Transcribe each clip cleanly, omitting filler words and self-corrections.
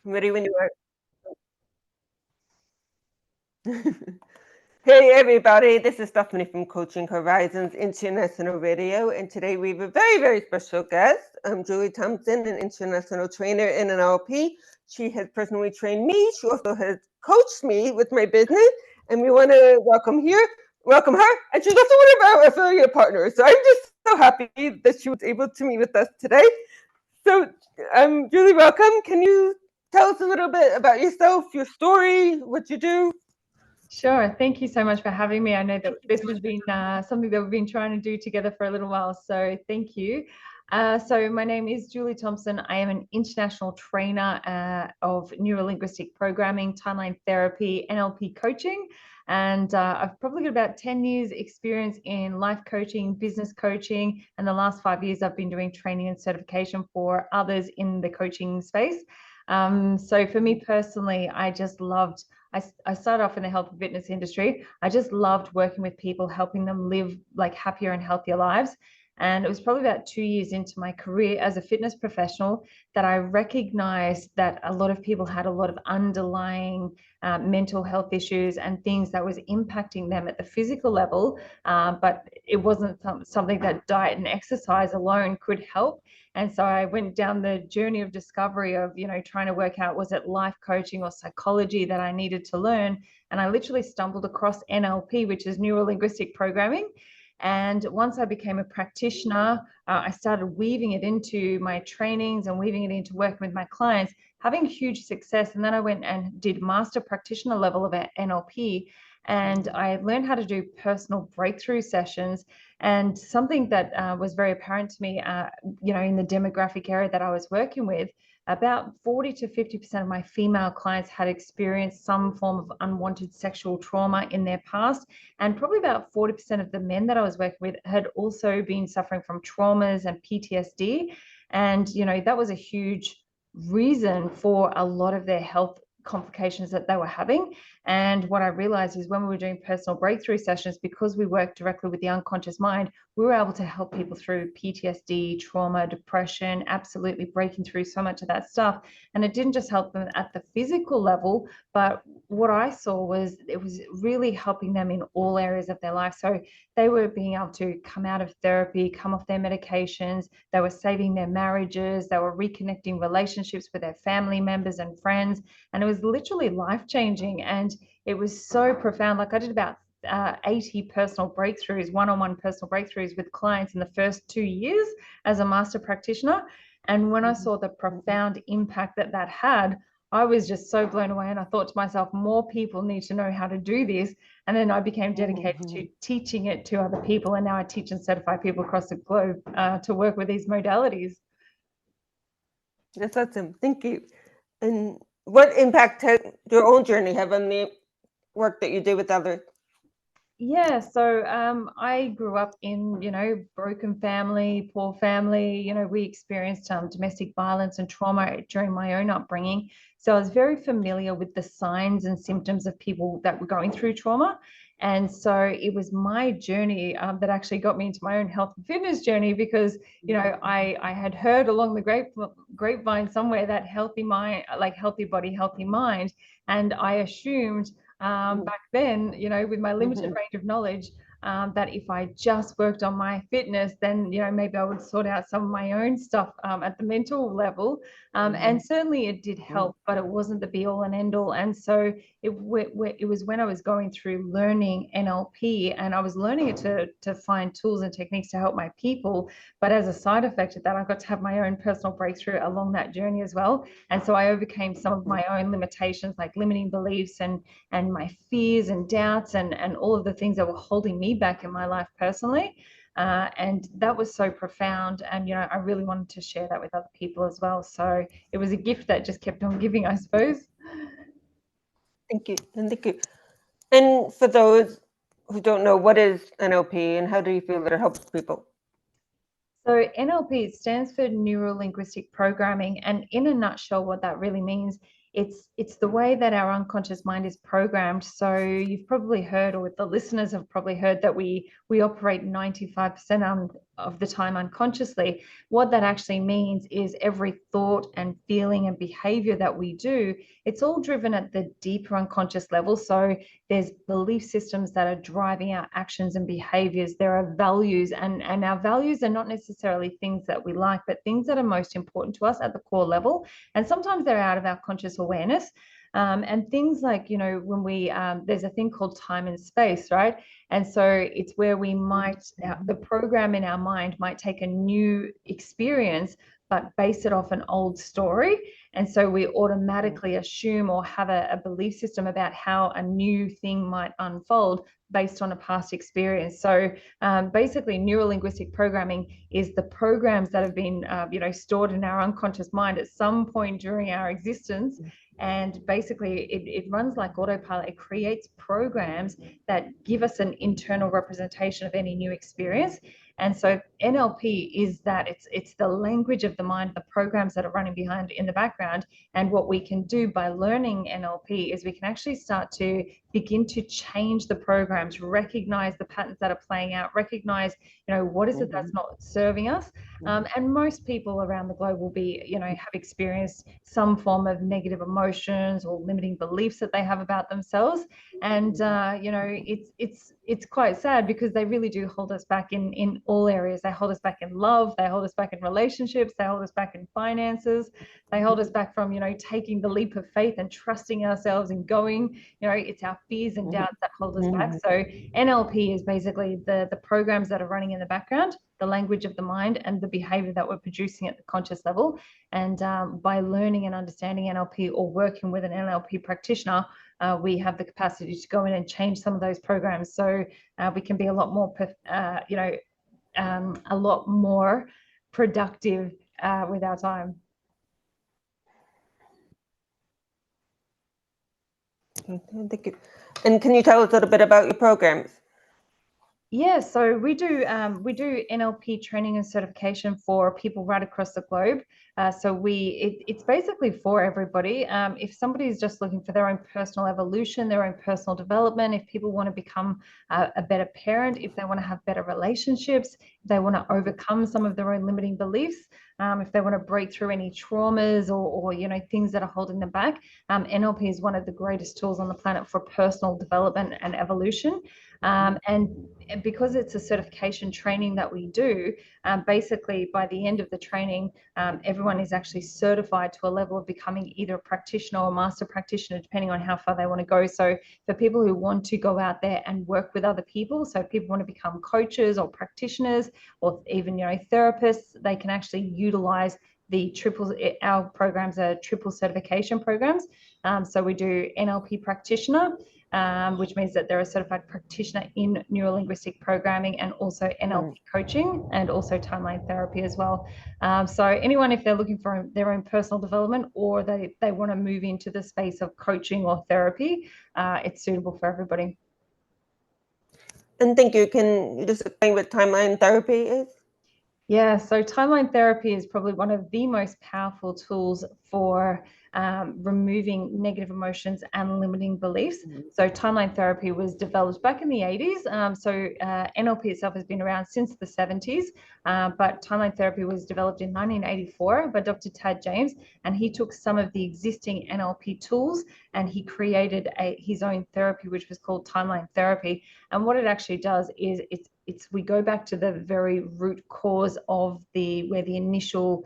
Ready when you are. Hey everybody, this is Stephanie from Coaching Horizons International Radio, and today we have a very, very special guest. I'm Julie Thompson, an international trainer in NLP. She has personally trained me. She also has coached me with my business, and we want to welcome her, and she's also one of our affiliate partners. So I'm just so happy that she was able to meet with us today. So, Julie, welcome. Can you tell us a little bit about yourself, your story, what you do? Sure. Thank you so much for having me. I know that this has been something that we've been trying to do together for a little while. So thank you. So my name is Julie Thompson. I am an international trainer of neuro-linguistic programming, timeline therapy, NLP coaching. And I've probably got about 10 years experience in life coaching, business coaching. And the last 5 years, I've been doing training and certification for others in the coaching space. So for me personally, I started off in the health and fitness industry. I just loved working with people, helping them live like happier and healthier lives. And it was probably about 2 years into my career as a fitness professional that I recognized that a lot of people had a lot of underlying mental health issues and things that was impacting them at the physical level, but it wasn't something that diet and exercise alone could help. And so I went down the journey of discovery of, trying to work out, was it life coaching or psychology that I needed to learn? And I literally stumbled across NLP, which is neuro linguistic programming. And once I became a practitioner, I started weaving it into my trainings and weaving it into working with my clients, having huge success. And then I went and did master practitioner level of NLP. And I learned how to do personal breakthrough sessions. And something that was very apparent to me, in the demographic area that I was working with, about 40 to 50% of my female clients had experienced some form of unwanted sexual trauma in their past. And probably about 40% of the men that I was working with had also been suffering from traumas and PTSD. And, that was a huge reason for a lot of their health complications that they were having. And what I realized is when we were doing personal breakthrough sessions, because we worked directly with the unconscious mind, we were able to help people through PTSD, trauma, depression, absolutely breaking through so much of that stuff. And it didn't just help them at the physical level, but what I saw was it was really helping them in all areas of their life. So they were being able to come out of therapy, come off their medications, they were saving their marriages, they were reconnecting relationships with their family members and friends. And it was literally life changing. And it was so profound. Like I did about 80 personal breakthroughs, one-on-one personal breakthroughs with clients in the first 2 years as a master practitioner. And when I saw the profound impact that that had, I was just so blown away. And I thought to myself, more people need to know how to do this. And then I became dedicated to teaching it to other people. And now I teach and certify people across the globe to work with these modalities. That's awesome. Thank you. And what impact has your own journey have on the work that you do with others? Yeah, so I grew up in, broken family, poor family. We experienced domestic violence and trauma during my own upbringing. So I was very familiar with the signs and symptoms of people that were going through trauma. And so it was my journey that actually got me into my own health and fitness journey because, I had heard along the grapevine somewhere that healthy mind, like healthy body, healthy mind. And I assumed back then, with my limited range of knowledge, that if I just worked on my fitness, then, maybe I would sort out some of my own stuff at the mental level. And certainly it did help, but it wasn't the be all and end all. And so it was when I was going through learning NLP and I was learning it to find tools and techniques to help my people. But as a side effect of that, I got to have my own personal breakthrough along that journey as well. And so I overcame some of my own limitations, like limiting beliefs and my fears and doubts and all of the things that were holding me back in my life personally. And that was so profound. And, I really wanted to share that with other people as well. So it was a gift that just kept on giving, I suppose. Thank you. And thank you. And for those who don't know, what is NLP and how do you feel that it helps people? So NLP stands for neuro linguistic programming. And in a nutshell, what that really means it's the way that our unconscious mind is programmed. So you've probably heard, or the listeners have probably heard, that we operate 95% of the time unconsciously. What that actually means is every thought and feeling and behavior that we do, it's all driven at the deeper unconscious level. So there's belief systems that are driving our actions and behaviors. There are values, and our values are not necessarily things that we like, but things that are most important to us at the core level. And sometimes they're out of our conscious awareness. And things like, when we, there's a thing called time and space, right? And so it's where we might, the program in our mind might take a new experience, but base it off an old story. And so we automatically assume or have a belief system about how a new thing might unfold based on a past experience. So basically, neurolinguistic programming is the programs that have been, stored in our unconscious mind at some point during our existence. And basically, it runs like autopilot. It creates programs that give us an internal representation of any new experience. And so NLP is that it's the language of the mind, the programs that are running behind in the background. And what we can do by learning NLP is we can actually start to begin to change the programs, recognize the patterns that are playing out, recognize, what is it that's not serving us. And most people around the globe will be, have experienced some form of negative emotions or limiting beliefs that they have about themselves. And, it's quite sad, because they really do hold us back in all areas. They hold us back in love, they hold us back in relationships, they hold us back in finances, they hold us back from, taking the leap of faith and trusting ourselves and going. It's our fears and doubts that hold us back. So NLP is basically the programs that are running in the background, the language of the mind, and the behavior that we're producing at the conscious level. And by learning and understanding NLP, or working with an NLP practitioner, we have the capacity to go in and change some of those programs. So we can be a lot more, a lot more productive with our time. Thank you. And can you tell us a little bit about your programs? Yeah, so we do NLP training and certification for people right across the globe. So it's basically for everybody. If somebody is just looking for their own personal evolution, their own personal development, if people want to become a better parent, if they want to have better relationships, if they want to overcome some of their own limiting beliefs, if they want to break through any traumas or things that are holding them back, NLP is one of the greatest tools on the planet for personal development and evolution. And because it's a certification training that we do, basically by the end of the training, everyone is actually certified to a level of becoming either a practitioner or master practitioner, depending on how far they want to go. So for people who want to go out there and work with other people, so if people want to become coaches or practitioners, or even therapists, they can actually utilize our programs are triple certification programs. So we do NLP practitioner, which means that they're a certified practitioner in neurolinguistic programming, and also NLP coaching, and also timeline therapy as well. So anyone, if they're looking for their own personal development, or they want to move into the space of coaching or therapy, it's suitable for everybody. And thank you. Can you just explain what timeline therapy is? Yeah, so timeline therapy is probably one of the most powerful tools for removing negative emotions and limiting beliefs. So timeline therapy was developed back in the 80s. NLP itself has been around since the 70s, but timeline therapy was developed in 1984 by Dr. Tad James, and he took some of the existing NLP tools and he created his own therapy, which was called timeline therapy. And what it actually does is we go back to the very root cause of where the initial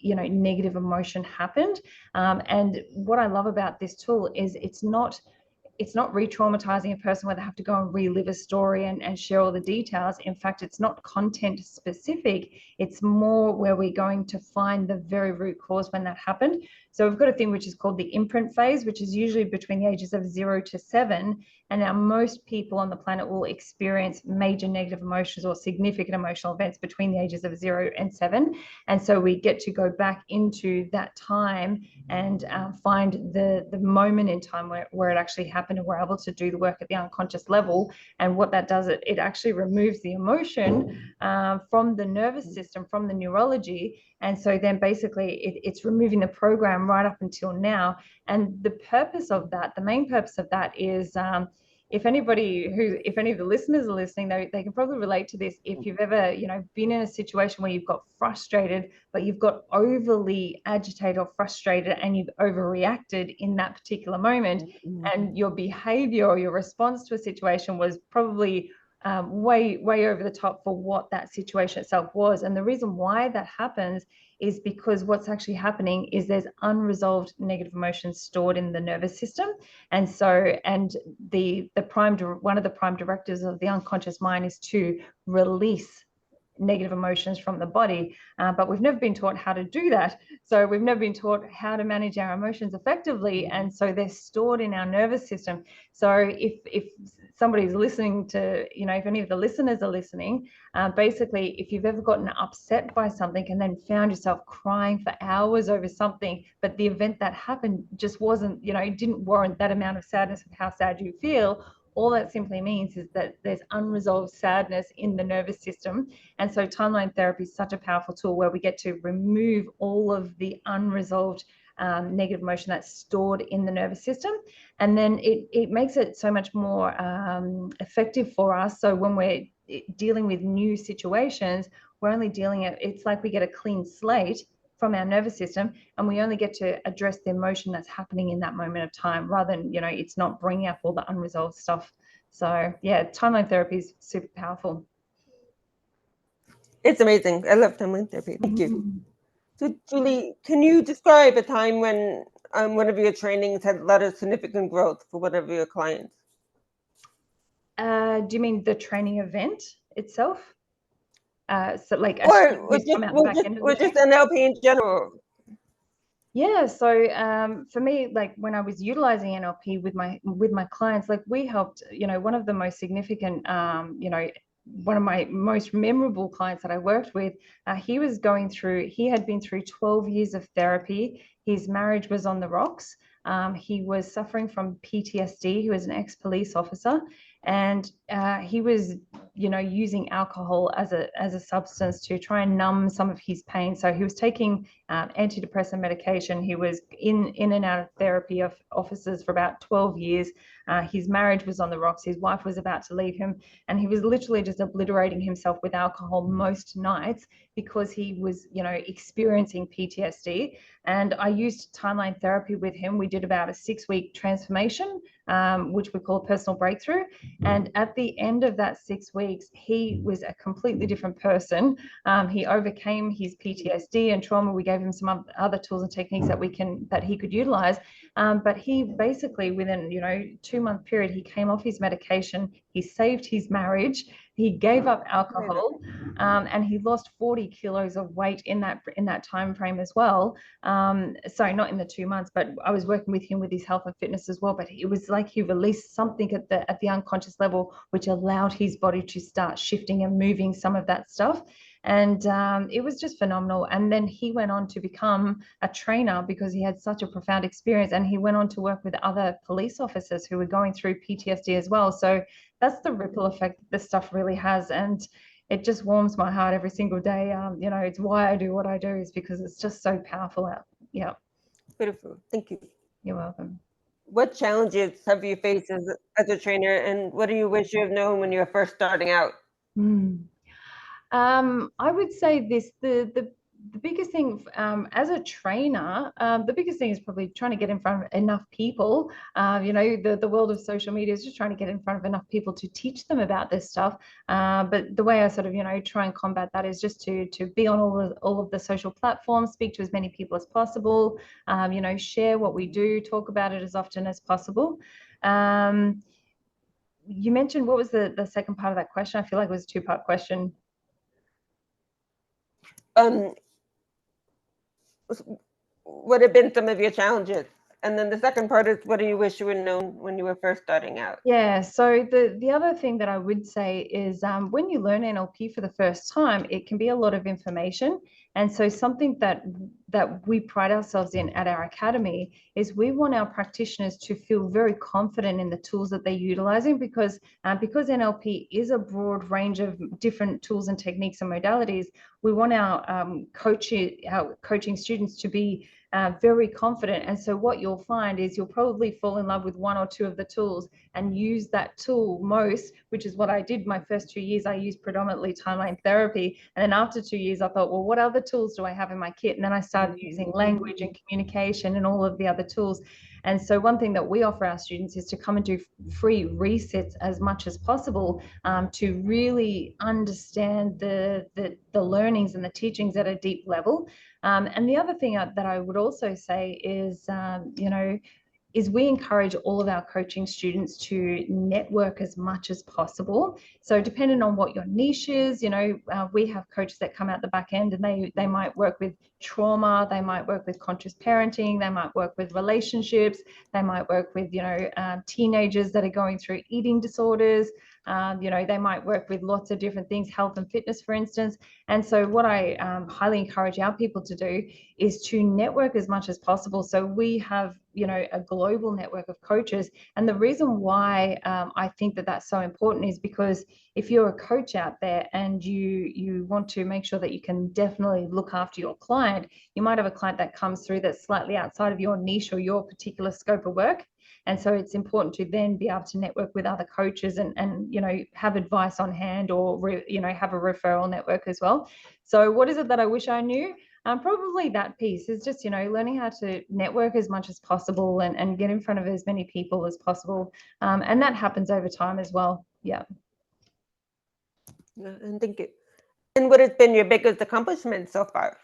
negative emotion happened. And what I love about this tool is it's not re-traumatizing a person where they have to go and relive a story and share all the details. In fact, it's not content specific. It's more where we're going to find the very root cause when that happened. So we've got a thing which is called the imprint phase, which is usually between the ages of 0 to 7. And now most people on the planet will experience major negative emotions or significant emotional events between the ages of 0 and 7. And so we get to go back into that time and find the moment in time where it actually happened. happened and we're able to do the work at the unconscious level. And what that does, it actually removes the emotion from the nervous system, from the neurology. And so then basically it's removing the program right up until now. And the purpose of that, the main purpose of that is, if any of the listeners are listening, they can probably relate to this. If you've ever, been in a situation where you've got frustrated, but you've got overly agitated or frustrated and you've overreacted in that particular moment, and your behavior or your response to a situation was probably way over the top for what that situation itself was. And the reason why that happens is because what's actually happening is there's unresolved negative emotions stored in the nervous system. And so, and one of the prime directives of the unconscious mind is to release negative emotions from the body, but we've never been taught how to do that. So we've never been taught how to manage our emotions effectively, and so they're stored in our nervous system. So if somebody's listening to, if any of the listeners are listening, basically, if you've ever gotten upset by something and then found yourself crying for hours over something, but the event that happened just wasn't, it didn't warrant that amount of sadness of how sad you feel, all that simply means is that there's unresolved sadness in the nervous system. And so timeline therapy is such a powerful tool where we get to remove all of the unresolved negative emotion that's stored in the nervous system. And then it makes it so much more effective for us. So when we're dealing with new situations, we're only it's like we get a clean slate from our nervous system, and we only get to address the emotion that's happening in that moment of time, rather than, it's not bringing up all the unresolved stuff. So yeah, timeline therapy is super powerful. It's amazing. I love timeline therapy. Thank you. So Julie, can you describe a time when one of your trainings had a lot of significant growth for one of your clients? Do you mean the training event itself? So like or just NLP in general? Yeah, so for me, like when I was utilizing NLP with my clients, like we helped, one of the most significant, one of my most memorable clients that I worked with, he had been through 12 years of therapy. His marriage was on the rocks. He was suffering from PTSD. He was an ex-police officer, and he was, using alcohol as a substance to try and numb some of his pain. So he was taking antidepressant medication. He was in and out of therapy offices for about 12 years. His marriage was on the rocks. His wife was about to leave him, and he was literally just obliterating himself with alcohol most nights because he was, experiencing PTSD. And I used timeline therapy with him. We did about a 6-week transformation, which we call personal breakthrough. And at the end of that 6 weeks, he was a completely different person. He overcame his PTSD and trauma. We gave him some other tools and techniques that he could utilize. But he basically, within 2-month period, he came off his medication. He saved his marriage. He gave up alcohol, and he lost 40 kilos of weight in that time frame as well. So not in the 2 months, but I was working with him with his health and fitness as well. But it was like he released something at the unconscious level, which allowed his body to start shifting and moving some of that stuff. And it was just phenomenal. And then he went on to become a trainer because he had such a profound experience. And he went on to work with other police officers who were going through PTSD as well. So that's the ripple effect that this stuff really has. And it just warms my heart every single day. It's why I do what I do, is because it's just so powerful. Yeah. Beautiful. Thank you. You're welcome. What challenges have you faced as a trainer, and what do you wish you have known when you were first starting out? I would say this, the biggest thing as a trainer, the biggest thing is probably trying to get in front of enough people. The world of social media is just trying to get in front of enough people to teach them about this stuff. But the way I sort of, try and combat that is just to be on all of the social platforms, speak to as many people as possible, share what we do, talk about it as often as possible. You mentioned, what was the second part of that question? I feel like it was a 2-part question. What have been some of your challenges And then the second part is, what do you wish you would known when you were first starting out? Yeah, so the other thing that I would say is when you learn NLP for the first time, it can be a lot of information. And so something that we pride ourselves in at our academy is we want our practitioners to feel very confident in the tools that they're utilizing, because NLP is a broad range of different tools and techniques and modalities. We want our coaching students to be very confident. And so what you'll find is you'll probably fall in love with one or two of the tools and use that tool most, which is what I did my first 2 years. I used predominantly timeline therapy. And then after 2 years, I thought, well, what other tools do I have in my kit? And then I started using language and communication and all of the other tools. And so one thing that we offer our students is to come and do free resets as much as possible to really understand the learnings and the teachings at a deep level. And the other thing that I would also say is, is we encourage all of our coaching students to network as much as possible. So depending on what your niche is, we have coaches that come out the back end, and they might work with trauma, they might work with conscious parenting, they might work with relationships, they might work with, teenagers that are going through eating disorders. They might work with lots of different things, health and fitness, for instance. And so what I highly encourage our people to do is to network as much as possible. So we have, a global network of coaches. And the reason why I think that that's so important is because if you're a coach out there and you want to make sure that you can definitely look after your client, you might have a client that comes through that's slightly outside of your niche or your particular scope of work. And so it's important to then be able to network with other coaches and have advice on hand, or have a referral network as well. So what is it that I wish I knew? Probably that piece is just, learning how to network as much as possible and get in front of as many people as possible. And that happens over time as well. Yeah. Yeah, and thank you. And what has been your biggest accomplishment so far?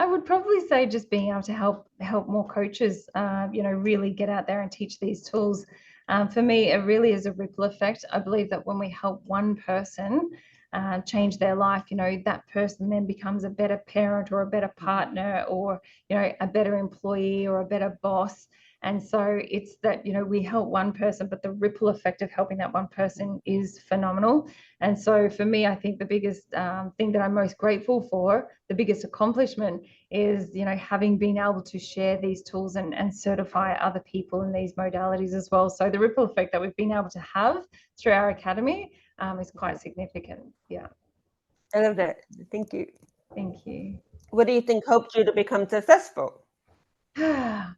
I would probably say just being able to help more coaches, really get out there and teach these tools. For me, it really is a ripple effect. I believe that when we help one person change their life, that person then becomes a better parent or a better partner or, a better employee or a better boss. And so it's that, we help one person, but the ripple effect of helping that one person is phenomenal. And so for me, I think the biggest thing that I'm most grateful for, the biggest accomplishment is, having been able to share these tools and certify other people in these modalities as well. So the ripple effect that we've been able to have through our academy is quite significant. Yeah. I love that. Thank you. Thank you. What do you think helped you to become successful? I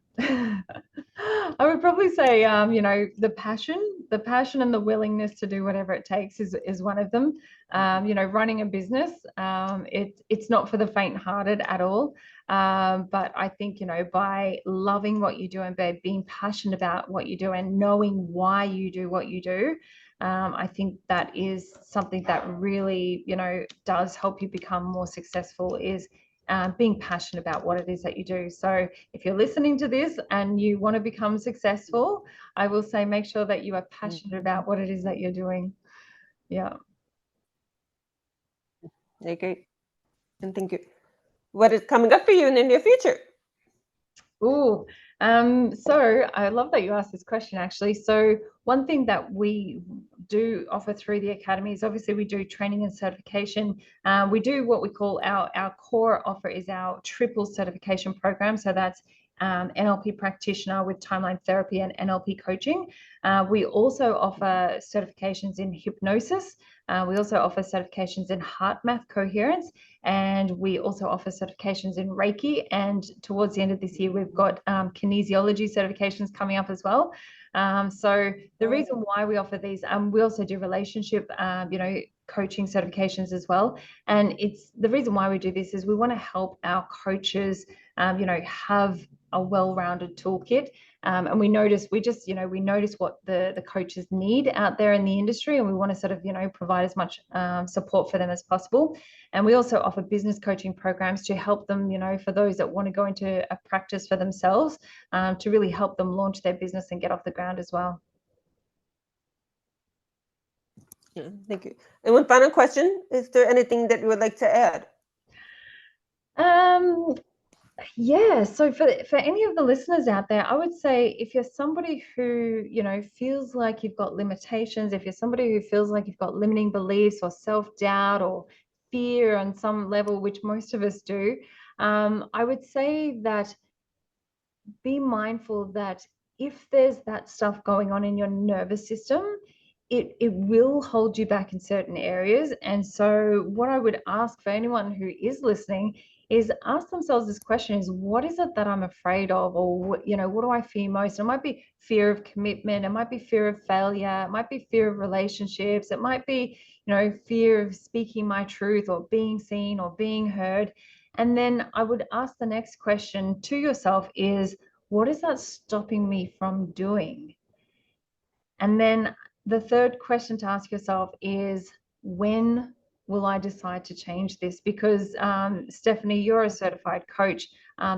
would probably say, the passion and the willingness to do whatever it takes is one of them. Running a business, it's not for the faint-hearted at all. But I think, by loving what you do and by being passionate about what you do and knowing why you do what you do, I think that is something that really, does help you become more successful, is being passionate about what it is that you do. So if you're listening to this and you want to become successful, I will say make sure that you are passionate about what it is that you're doing. Yeah. Okay. And thank you. What is coming up for you in the near future? So I love that you asked this question, actually. So one thing that we do offer through the academy is obviously we do training and certification. We do what we call our core offer is our triple certification program. So that's NLP practitioner with timeline therapy and NLP coaching. We also offer certifications in hypnosis. We also offer certifications in heart math coherence, and we also offer certifications in Reiki. And towards the end of this year, we've got kinesiology certifications coming up as well. So the reason why we offer these, we also do relationship, coaching certifications as well. And it's the reason why we do this is we want to help our coaches, have a well-rounded toolkit. And we notice what the coaches need out there in the industry, and we want to sort of, provide as much support for them as possible. And we also offer business coaching programs to help them, for those that want to go into a practice for themselves, to really help them launch their business and get off the ground as well. Yeah, thank you. And one final question: is there anything that you would like to add? Yeah, so for any of the listeners out there, I would say if you're somebody who, feels like you've got limitations, if you're somebody who feels like you've got limiting beliefs or self-doubt or fear on some level, which most of us do, I would say that be mindful that if there's that stuff going on in your nervous system, it will hold you back in certain areas. And so what I would ask for anyone who is listening is ask themselves this question: is what is it that I'm afraid of? Or what do I fear most? It might be fear of commitment, it might be fear of failure, it might be fear of relationships, it might be fear of speaking my truth or being seen or being heard. And then I would ask the next question to yourself is, what is that stopping me from doing? And then the third question to ask yourself is, when will I decide to change this? Because Stephanie, you're a certified coach.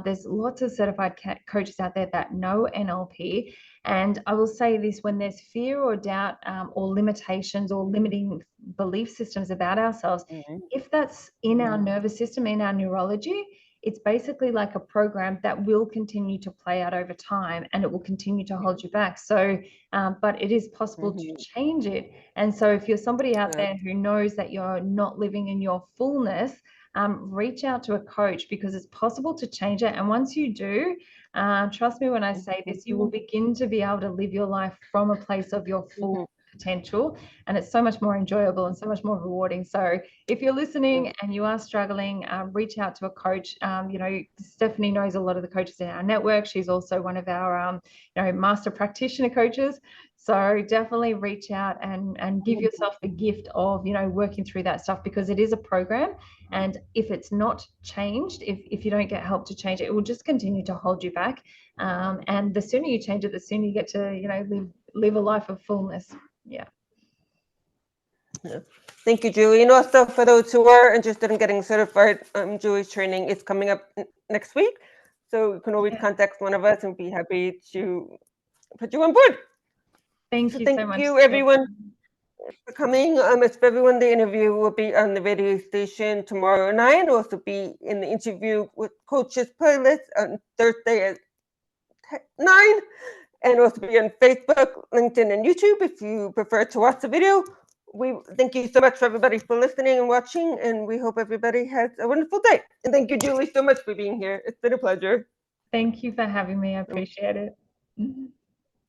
There's lots of certified coaches out there that know NLP. And I will say this: when there's fear or doubt or limitations or limiting belief systems about ourselves, if that's in our nervous system, in our neurology, it's basically like a program that will continue to play out over time, and it will continue to hold you back. So, but it is possible to change it. And so if you're somebody out there who knows that you're not living in your fullness, reach out to a coach, because it's possible to change it. And once you do, trust me when I say this, you will begin to be able to live your life from a place of your full potential, and it's so much more enjoyable and so much more rewarding. So if you're listening and you are struggling, reach out to a coach. Stephanie knows a lot of the coaches in our network. She's also one of our master practitioner coaches. So definitely reach out and give yourself the gift of working through that stuff, because it is a program, and if it's not changed, if you don't get help to change it, it will just continue to hold you back. And the sooner you change it, the sooner you get to live a life of fullness. Yeah. Thank you, Julie. And also, for those who are interested in getting certified, Julie's training is coming up next week. So you can always contact one of us and be happy to put you on board. Thank you so much. Thank you, everyone, for coming. As for everyone, the interview will be on the radio station tomorrow at 9. It'll also be in the interview with Coach's playlist on Thursday at 9. And also be on Facebook, LinkedIn, and YouTube if you prefer to watch the video. We thank you so much for everybody for listening and watching, and we hope everybody has a wonderful day. And thank you, Julie, so much for being here. It's been a pleasure. Thank you for having me. I appreciate it.